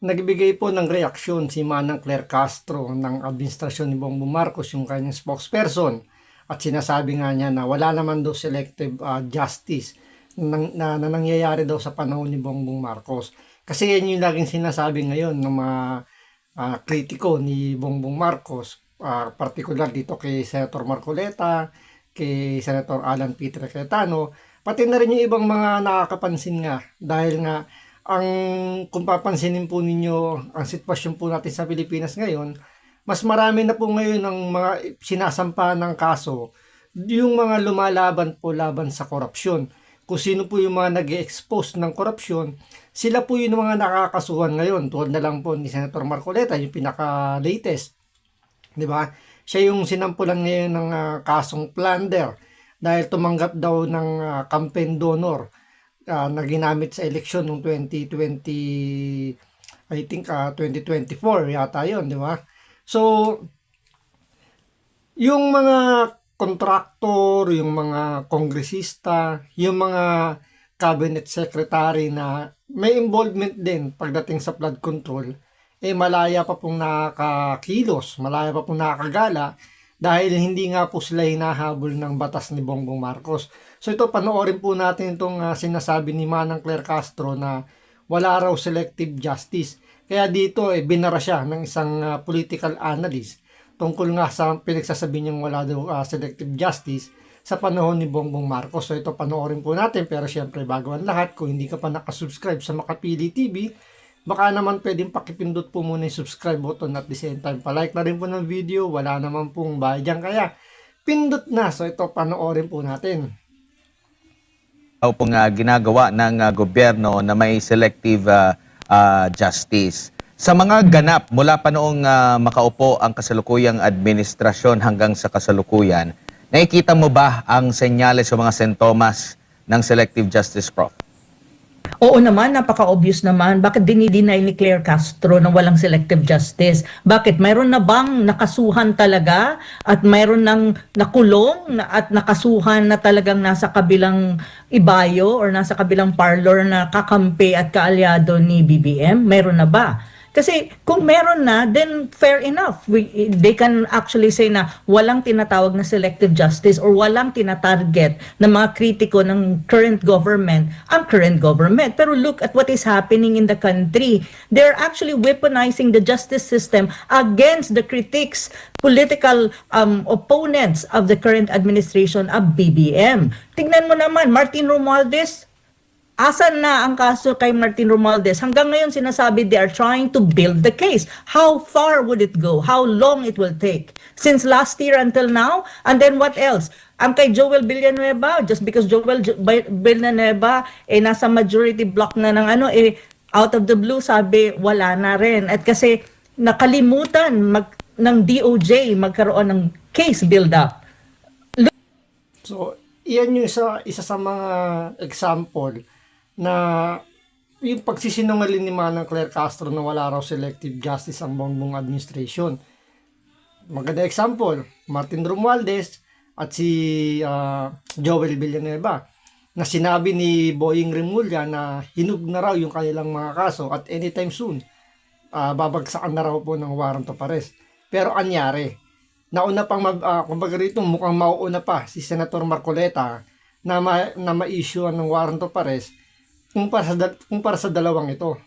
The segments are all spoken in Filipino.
Nagbigay po ng reaksyon si Manang Claire Castro ng administrasyon ni Bongbong Marcos, yung kanyang spokesperson. At sinasabi nga niya na wala naman daw selective justice na nangyayari daw sa panahon ni Bongbong Marcos. Kasi yan yung laging sinasabi ngayon ng mga kritiko ni Bongbong Marcos, particular dito kay Senator Marcoleta, kay Senator Alan Peter Cayetano, pati na rin yung ibang mga nakakapansin nga dahil nga kung papansinin po ninyo ang sitwasyon po natin sa Pilipinas ngayon, mas marami na po ngayon ng mga sinasampa ng kaso, yung mga lumalaban po laban sa korupsyon. Kung sino po yung mga nag-expose ng korupsyon, sila po yung mga nakakasuhan ngayon. Tulad na lang po ni Senator Marcoleta, yung pinaka-latest. Di ba? Siya yung sinampulan ngayon ng kasong plunder dahil tumanggap daw ng campaign donor na ginamit sa eleksyon noong 2020, I think 2024 yata yun, di ba? So, yung mga kontraktor, yung mga kongresista, yung mga cabinet secretary na may involvement din pagdating sa flood control, malaya pa pong nakakakilos, malaya pa pong nakakagala dahil hindi nga po sila hinahabol ng batas ni Bongbong Marcos. So ito, panoorin po natin itong sinasabi ni Manang Claire Castro na wala raw selective justice. Kaya dito binara siya ng isang political analyst tungkol nga sa pinagsasabi niyang wala daw selective justice sa panahon ni Bongbong Marcos. So ito, panoorin po natin, pero syempre bago ang lahat, kung hindi ka pa nakasubscribe sa Makapili TV, baka naman pwedeng pakipindot po muna yung subscribe button at the same time palike na rin po ng video, wala naman pong bayad dyan, kaya pindot na. So ito, panoorin po natin. Pong ginagawa ng gobyerno na may selective justice. Sa mga ganap mula pa noong makaupo ang kasalukuyang administrasyon hanggang sa kasalukuyan, nakikita mo ba ang senyales o mga sintomas ng selective justice, Prof? Oo naman, napaka-obvious naman. Bakit dinideny ni Claire Castro na walang selective justice? Bakit? Mayroon na bang nakasuhan talaga at mayroon nang nakulong at nakasuhan na talagang nasa kabilang ibayo or nasa kabilang parlor na kakampi at kaalyado ni BBM? Mayroon na ba? Kasi kung meron na, then fair enough. They can actually say na walang tinatawag na selective justice or walang tinatarget na mga kritiko ng current government ang current government. Pero look at what is happening in the country. They're actually weaponizing the justice system against the critics, political opponents of the current administration of BBM. Tignan mo naman, Martin Romualdez, asan na ang kaso kay Martin Romualdez? Hanggang ngayon sinasabi they are trying to build the case. How far would it go? How long it will take? Since last year until now? And then what else? Ang kay Joel Villanueva, just because Joel Villanueva nasa majority block na ng out of the blue sabi wala na rin. At kasi nakalimutan ng DOJ magkaroon ng case build-up. So, iyan yung isa sa mga example na yung pagsisinungaling ni Manang Claire Castro na wala raw selective justice ang Bongbong administration. Maganda example, Martin Romualdez at si Joel Villanueva na sinabi ni Boying Rimulya na hinug na raw yung kanilang mga kaso at anytime soon babagsakan na raw po ng warrant of arrest. Pero anyari, nauna pang kumbaga rito, mukhang mauuna pa si Senator Marcoleta na ma-issue ng warrant of arrest kung para sa dalawang ito.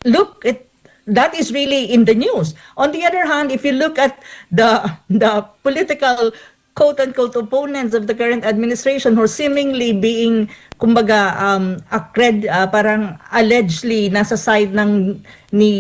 Look, that is really in the news. On the other hand, if you look at the political quote-unquote opponents of the current administration who are seemingly being, kumbaga, parang allegedly nasa side ni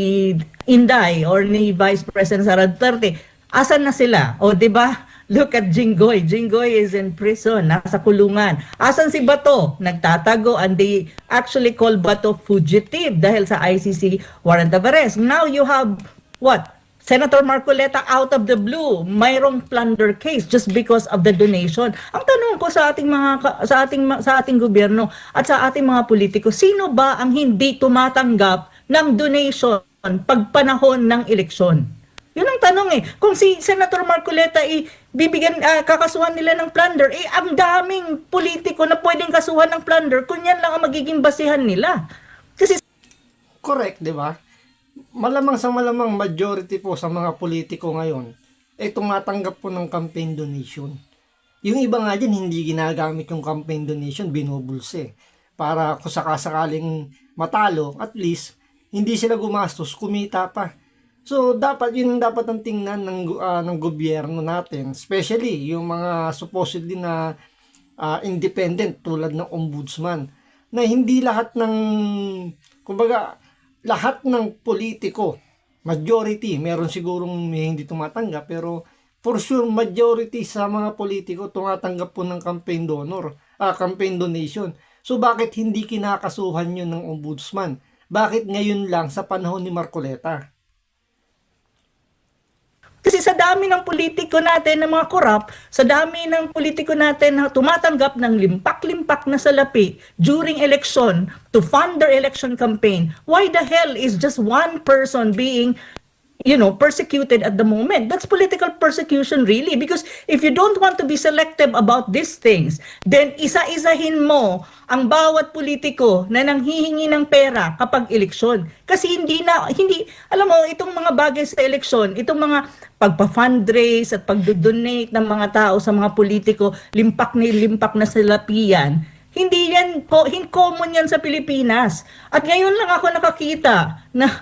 Inday or ni Vice President Sara Duterte, asan na sila? O, di ba? Look at Jinggoy. Jinggoy is in prison, nasa kulungan. Asan si Bato? Nagtatago, and they actually call Bato fugitive dahil sa ICC warrant of arrest. Now you have, what? Senator Marcoleta out of the blue, mayroong plunder case just because of the donation. Ang tanong ko sa ating gobyerno at sa ating mga politiko, sino ba ang hindi tumatanggap ng donation pag panahon ng eleksyon? Yun ang tanong Kung si Senator Marcoleta bibigyan kakasuhan nila ng plunder, ang daming politiko na pwedeng kasuhan ng plunder kung yan lang ang magiging basihan nila. Kasi Correct, di ba? Malamang sa malamang majority po sa mga politiko ngayon ay tumatanggap po ng campaign donation. Yung iba nga dyan, hindi ginagamit yung campaign donation, binubulse. Para kung sakasakaling matalo, at least, hindi sila gumastos, kumita pa. So, dapat, yun ang dapat ang tingnan ng gobyerno natin. Especially, yung mga supposedly na independent tulad ng ombudsman. Na hindi lahat ng, kumbaga, lahat ng politiko, majority, meron sigurong may hindi tumatanggap, pero for sure, majority sa mga politiko tumatanggap po ng campaign donation. So bakit hindi kinakasuhan yun ng ombudsman? Bakit ngayon lang sa panahon ni Marcoleta? Kasi sa dami ng politiko natin na mga korap, sa dami ng politiko natin na tumatanggap ng limpak-limpak na salapi during election to fund their election campaign, why the hell is just one person being persecuted at the moment? That's political persecution really, because if you don't want to be selective about these things, then isa-isahin mo ang bawat politiko na nanghihingi ng pera kapag eleksyon. Kasi alam mo, itong mga bagay sa eleksyon, itong mga pagpa-fundraise at pagdodonate ng mga tao sa mga politiko, limpak na salapian, hindi yan, common yan sa Pilipinas. At ngayon lang ako nakakita na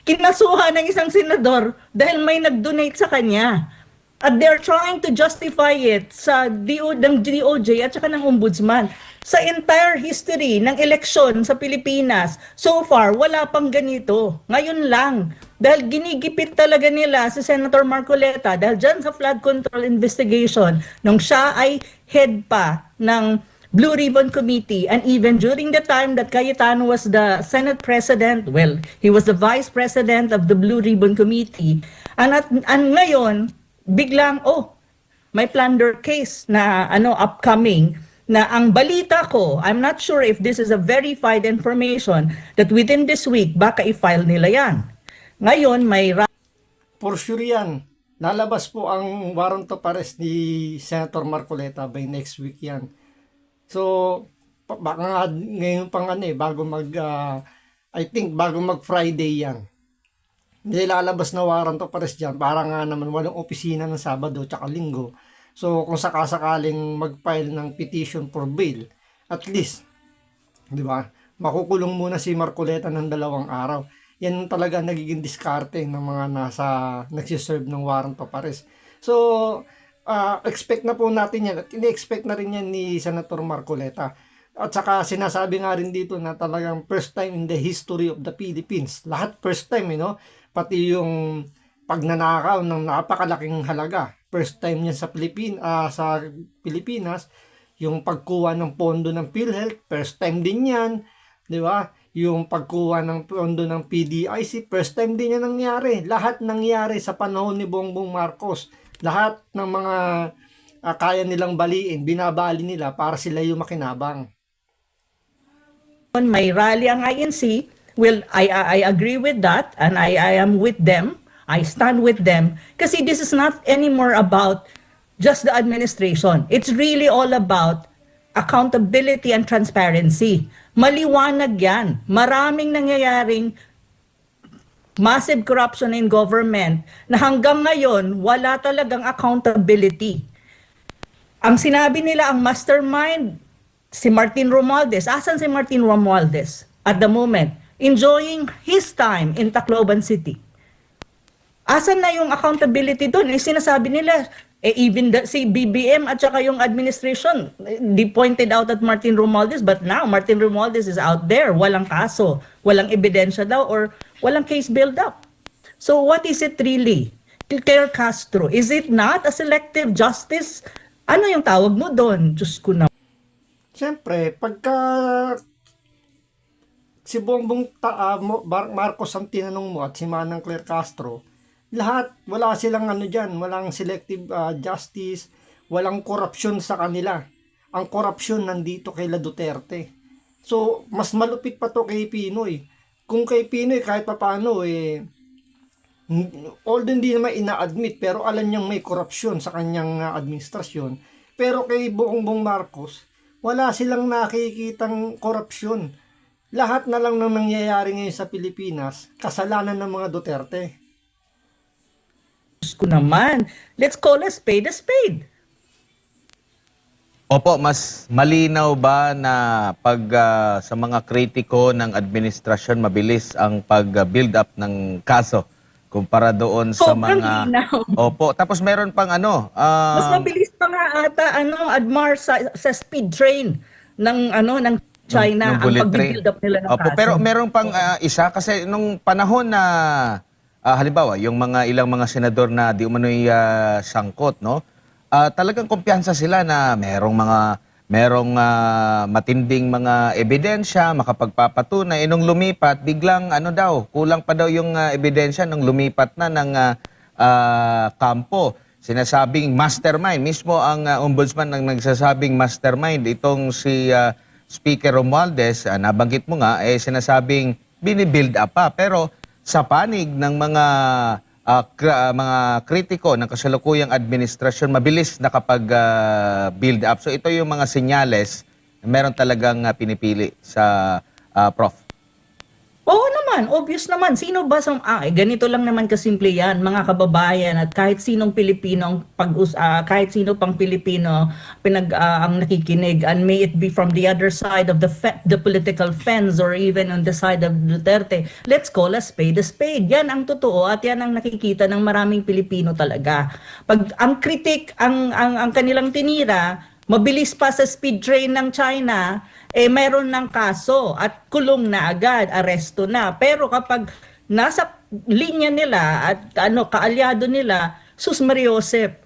kinasuhan ng isang senador dahil may nag-donate sa kanya. At they're trying to justify it sa DOJ at saka ng ombudsman. Sa entire history ng eleksyon sa Pilipinas, so far, wala pang ganito. Ngayon lang. Dahil ginigipit talaga nila si Senator Marcoleta dahil dyan sa flood control investigation nung siya ay head pa ng Blue Ribbon Committee, and even during the time that Cayetano was the Senate President, well, he was the Vice President of the Blue Ribbon Committee. And ngayon, biglang, may plunder case na upcoming, na ang balita ko, I'm not sure if this is a verified information, that within this week, baka i-file nila yan. Ngayon, may... For sure yan. Lalabas po ang warrant of arrest ni Senator Marcoleta by next week yan. So, baka nga ngayon pang I think bago mag-Friday yan. Hindi lalabas na warrant of arrest dyan. Para nga naman walang opisina ng Sabado tsaka Linggo. So, kung sakasakaling mag-file ng petition for bail, at least, di ba, makukulong muna si Marcoleta ng 2 araw. Yan talaga nagiging diskarte ng mga nagsiserve ng warrant of arrest. So, expect na po natin yan at ini-expect na rin yan ni Senator Marcoleta. At saka sinasabi nga rin dito na talagang first time in the history of the Philippines. Lahat first time, pati yung pagnanakaw ng napakalaking halaga. First time niya sa Pilipinas. Yung pagkuha ng pondo ng PhilHealth, first time din yan. Di ba? Yung pagkuha ng pondo ng PDIC, first time din yan nangyari. Lahat nangyari sa panahon ni Bongbong Marcos. Lahat ng mga kaya nilang baliin, binabali nila para sila yung makinabang. May rally ang INC. Well, I agree with that, and I am with them. I stand with them. Kasi this is not anymore about just the administration. It's really all about accountability and transparency. Maliwanag yan. Maraming nangyayaring massive corruption in government na hanggang ngayon wala talagang accountability. Ang sinabi nila, ang mastermind, si Martin Romualdez. Asan si Martin Romualdez at the moment? Enjoying his time in Tacloban City. Asan na yung accountability doon? Sinasabi nila, even si BBM at saka yung administration, they pointed out at Martin Romualdez, but now Martin Romualdez is out there. Walang kaso, walang ebidensya daw, or walang case build-up. So what is it really? Claire Castro, is it not a selective justice? Ano yung tawag mo doon? Diyos ko na. Siyempre, pagka si Bongbong Marcos ang tinanong mo at si Manang Claire Castro, lahat, wala silang dyan, walang selective justice, walang korupsyon sa kanila. Ang korupsyon nandito kay La Duterte. So, mas malupit pa to kay Pinoy. Kung kay Pinoy, kahit papaano, although hindi naman ina-admit, pero alam niyang may korupsyon sa kanyang administrasyon. Pero kay Bongbong Marcos, wala silang nakikitang korupsyon. Lahat na lang ng nangyayari ngayon sa Pilipinas, kasalanan ng mga Duterte. Diyos ko naman, let's call a spade a spade. Opo, mas malinaw ba na pag sa mga kritiko ng administrasyon mabilis ang pag-build up ng kaso kumpara doon sa Sobrang mga linaw. Opo, tapos meron pang ano, Mas mabilis pa nga ata Admar sa speed train ng China nung ang bullet train. pag-build up nila ng Opo, kaso. pero meron pang isa kasi nung panahon na halimbawa yung mga ilang mga senador na di umano'y sangkot, no? Talagang kumpiyansa sila na merong matinding mga ebidensya, makapagpapatunay. Nung lumipat, biglang kulang pa daw yung ebidensya nung lumipat na ng kampo. Sinasabing mastermind. Mismo ang ombudsman ang nagsasabing mastermind. Itong si Speaker Romualdez, nabanggit mo nga, sinasabing binibuild up pa. Pero sa panig ng mga kritiko ng kasalukuyang administrasyon, mabilis nakapag-build up. So ito yung mga senyales na meron talagang pinipili sa Prof. Oo naman, obvious naman. Sino ba ganito lang naman kasimple yan, mga kababayan, at kahit sinong Pilipino kahit sino pang Pilipino ang nakikinig, and may it be from the other side of the political fence or even on the side of Duterte, let's call a spade a spade. Yan ang totoo at yan ang nakikita ng maraming Pilipino talaga. Pag ang kritik, ang kanilang tinira, mabilis pa sa speed train ng China, mayroon ng kaso at kulong na agad, aresto na. Pero kapag nasa linya nila at kaalyado nila, sus Mariosep,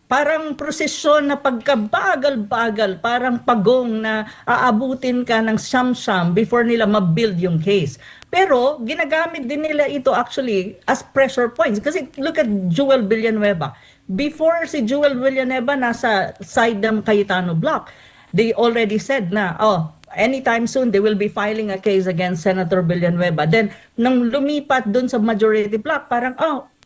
parang prosesyon na pagkabagal-bagal, parang pagong na aabutin ka ng siyam-siyam before nila ma-build yung case. Pero ginagamit din nila ito actually as pressure points. Kasi look at Joel Villanueva. Before si Joel Villanueva nasa side ng Cayetano block, they already said na, anytime soon they will be filing a case against Senator Villanueva. Then, nung lumipat dun sa majority block, parang,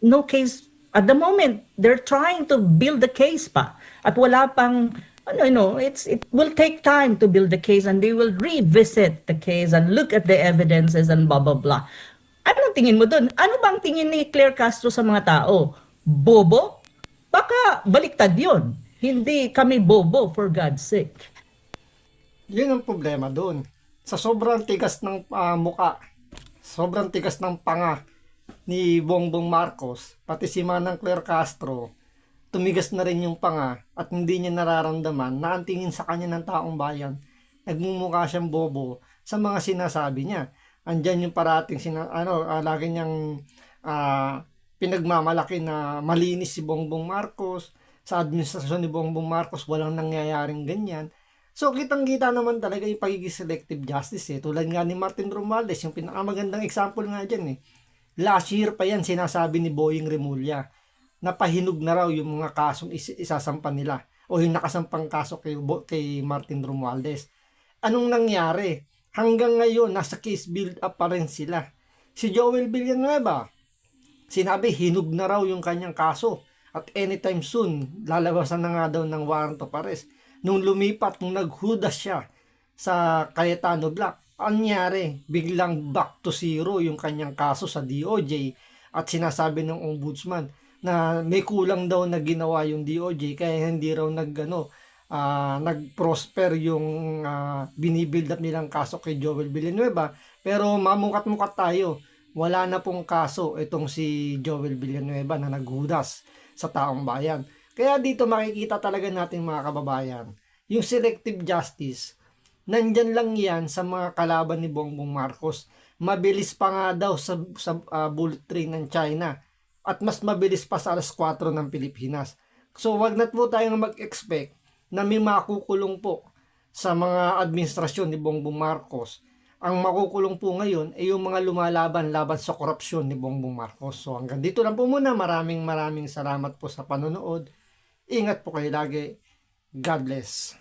no case at the moment. They're trying to build the case pa. At wala pang, it will take time to build the case and they will revisit the case and look at the evidences and blah, blah, blah. Anong tingin mo dun? Ano bang tingin ni Claire Castro sa mga tao? Bobo? Baka baliktad yun. Hindi kami bobo, for God's sake. Yun ang problema doon. Sa sobrang tigas ng muka, sobrang tigas ng panga ni Bongbong Marcos, pati si Manang Claire Castro, tumigas na rin yung panga at hindi niya nararamdaman na ang tingin sa kanya ng taong bayan, nagmumukha siyang bobo sa mga sinasabi niya. Andyan yung parating lagi niyang pinagmamalaki na malinis si Bongbong Marcos, sa administrasyon ni Bongbong Marcos walang nangyayaring ganyan. So kitang-kita naman talaga yung pagiging selective justice Tulad nga ni Martin Romualdez, yung pinakamagandang example nga dyan Last year pa yan sinasabi ni Boying Remulla na pahinog na raw yung mga kasong isasampa nila o yung nakasampang kaso kay Martin Romualdez. Anong nangyari? Hanggang ngayon nasa case build up pa rin sila. Si Joel Villanueva, sinabi hinog na raw yung kanyang kaso at anytime soon lalabasan na nga daw ng warrant of arrest. Nung lumipat, nung naghudas siya sa Cayetano Block, anyari, biglang back to zero yung kanyang kaso sa DOJ at sinasabi ng ombudsman na may kulang daw na ginawa yung DOJ kaya hindi raw nag-prosper yung binibuild up nilang kaso kay Joel Villanueva. Pero mamukat-mukat tayo, wala na pong kaso itong si Joel Villanueva na naghudas sa taong bayan. Kaya dito makikita talaga natin mga kababayan, yung selective justice, nandyan lang yan sa mga kalaban ni Bongbong Marcos. Mabilis pa nga daw sa bullet train ng China at mas mabilis pa sa alas 4 ng Pilipinas. So wag na po tayong mag-expect na may makukulong po sa mga administrasyon ni Bongbong Marcos. Ang makukulong po ngayon ay yung mga lumalaban sa korupsyon ni Bongbong Marcos. So hanggang dito lang po muna. Maraming salamat po sa panonood. Ingat po kayo lagi. God bless.